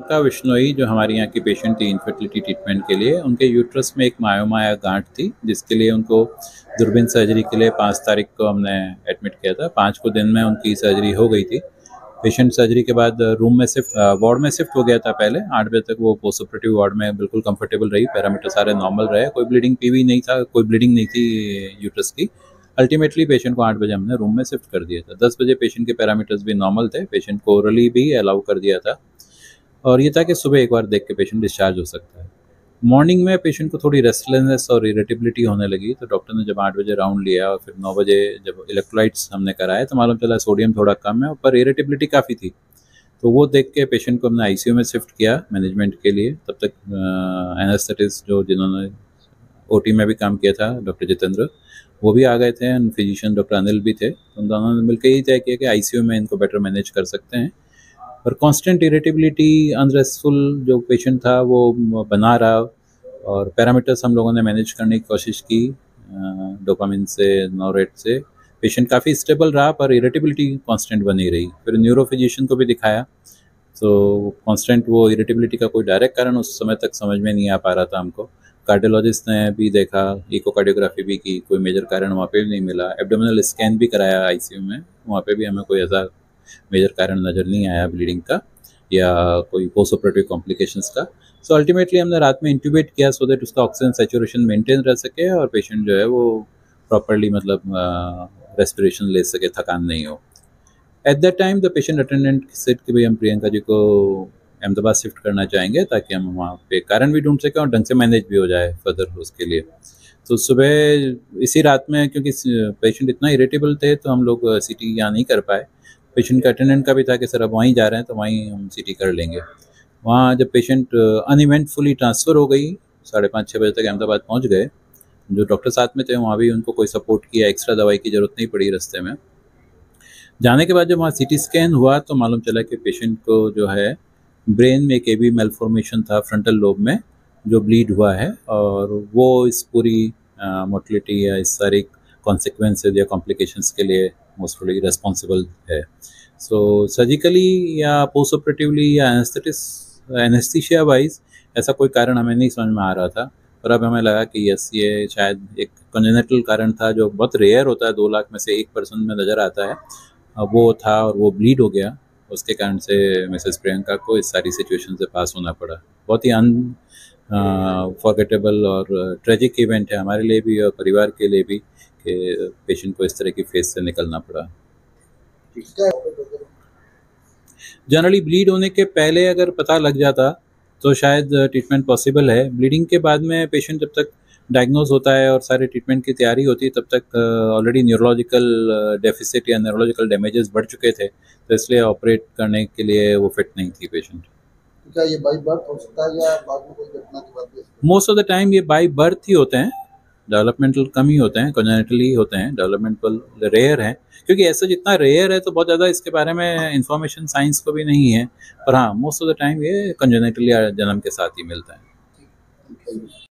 प्रियंका बिश्नोई जो हमारे यहाँ की पेशेंट थी इनफर्टिलिटी ट्रीटमेंट के लिए, उनके यूट्रस में एक मायोमा या गांठ थी, जिसके लिए उनको दूरबीन सर्जरी के लिए 5 तारीख को हमने एडमिट किया था। 5 को दिन में उनकी सर्जरी हो गई थी। पेशेंट सर्जरी के बाद रूम में वार्ड में शिफ्ट हो गया था। पहले 8 बजे तक वो पोस्ट ऑपरेटिव वार्ड में बिल्कुल कंफर्टेबल रही, पैरामीटर सारे नॉर्मल रहे, कोई ब्लीडिंग पीवी नहीं था, कोई ब्लीडिंग नहीं थी यूट्रस की। अल्टीमेटली पेशेंट को 8 बजे हमने रूम में शिफ्ट कर दिया था। 10 बजे पेशेंट के पैरामीटर्स भी नॉर्मल थे, पेशेंट को ओरली भी अलाउ कर दिया था और ये था कि सुबह एक बार देख के पेशेंट डिस्चार्ज हो सकता है। मॉर्निंग में पेशेंट को थोड़ी रेस्टलेसनेस और इरिटेबिलिटी होने लगी, तो डॉक्टर ने जब 8 बजे राउंड लिया और फिर 9 बजे जब इलेक्ट्रोलाइट्स हमने कराए तो मालूम चला सोडियम थोड़ा कम है, पर इरिटेबिलिटी काफ़ी थी। तो वो देख के पेशेंट को हमने आईसीयू में शिफ्ट किया मैनेजमेंट के लिए। तब तक एनेस्थेटिस्ट जो जिन्होंने ओटी में भी काम किया था, डॉक्टर जितेंद्र, वो भी आ गए थे, फिजिशियन डॉक्टर अनिल भी थे। तो उन दोनों ने मिलकर यही तय किया कि आईसीयू में इनको बेटर मैनेज कर सकते हैं। और कांस्टेंट इरिटेबिलिटी, अनरेस्टफुल जो पेशेंट था वो बना रहा और पैरामीटर्स हम लोगों ने मैनेज करने की कोशिश की डोपामिन से, नोरेट से। पेशेंट काफ़ी स्टेबल रहा पर इरिटेबिलिटी कांस्टेंट बनी रही। फिर न्यूरो फिजिशियन को भी दिखाया, तो कांस्टेंट वो इरिटेबिलिटी का कोई डायरेक्ट कारण उस समय तक समझ में नहीं आ पा रहा था हमको। कार्डियोलॉजिस्ट ने भी देखा, इकोकार्डियोग्राफी भी की, कोई मेजर कारण वहाँ पे भी नहीं मिला। एब्डोमिनल स्कैन भी कराया आईसीयू में, वहाँ पे भी हमें कोई ऐसा मेजर कारण नज़र नहीं आया ब्लीडिंग का या कोई पोस्ट ऑपरेटिव कॉम्प्लिकेशंस का। सो अल्टीमेटली हमने रात में इंट्यूबेट किया सो दैट उसका ऑक्सीजन सैचुरेशन मेंटेन रह सके और पेशेंट जो है वो प्रॉपरली मतलब रेस्पिरेशन ले सके, थकान नहीं हो। At that time the patient attendant said कि भाई हम प्रियंका जी को अहमदाबाद शिफ्ट करना चाहेंगे ताकि हम वहाँ पे कारण भी ढूंढ सकें और ढंग से मैनेज भी हो जाए फर्दर उसके लिए। तो सुबह इसी रात में, क्योंकि पेशेंट इतना इरिटेबल थे तो हम लोग सीटी यहाँ नहीं कर पाए। पेशेंट का अटेंडेंट का भी था कि सर अब वहीं जा रहे हैं तो वहीं हम सीटी कर लेंगे। वहाँ जब पेशेंट अनइवेंटफुली ट्रांसफ़र हो गई, 5:30-6 बजे तक अहमदाबाद पहुँच गए। जो डॉक्टर साथ में थे वहाँ भी उनको कोई सपोर्ट किया, एक्स्ट्रा दवाई की ज़रूरत नहीं पड़ी रास्ते में। जाने के बाद जब वहाँ सीटी स्कैन हुआ तो मालूम चला कि पेशेंट को जो है ब्रेन में एक एबी मेलफॉर्मेशन था फ्रंटल लोब में, जो ब्लीड हुआ है और वो इस पूरी मोटिलिटी या इस सारी कॉन्सिक्वेंसेज या कॉम्प्लिकेशंस के लिए मोस्ट प्रोबेबली रिस्पॉन्सिबल है। सो सर्जिकली या पोस्ट ऑपरेटिवली या एनेस्थीसिया वाइज ऐसा कोई कारण हमें नहीं समझ में आ रहा था, पर अब हमें लगा कि यस, ये शायद एक कंजेनिटल कारण था जो बहुत रेयर होता है, 2 लाख में से 1% में नज़र आता है। वो था और वो ब्लीड हो गया, उसके कारण से मिसेस प्रियंका को इस सारी सिचुएशन से पास होना पड़ा। बहुत ही अनफॉरगेटेबल और ट्रेजिक इवेंट है हमारे लिए भी और परिवार के लिए भी कि पेशेंट को इस तरह की फेज से निकलना पड़ा। जनरली ब्लीड होने के पहले अगर पता लग जाता तो शायद ट्रीटमेंट पॉसिबल है। ब्लीडिंग के बाद में पेशेंट जब तक डायग्नोज होता है और सारे ट्रीटमेंट की तैयारी होती है तब तक ऑलरेडी न्यूरोलॉजिकल डेफिसिट या न्यूरोलॉजिकल डैमेजेस बढ़ चुके थे, तो इसलिए ऑपरेट करने के लिए वो फिट नहीं थी पेशेंट। क्या ये बाई बर्थ हो सकता है या बाद में कोई घटना के बाद? मोस्ट ऑफ द टाइम ये बाई बर्थ ही होते हैं, डेवलपमेंटल कम ही होते हैं, कॉन्जेनिटली होते हैं, डेवलपमेंटल रेयर हैं। क्योंकि ऐसा जितना रेयर है तो बहुत ज़्यादा इसके बारे में इंफॉर्मेशन साइंस को भी नहीं है, पर हाँ मोस्ट ऑफ द टाइम ये कॉन्जेनिटली जन्म के साथ ही मिलता है।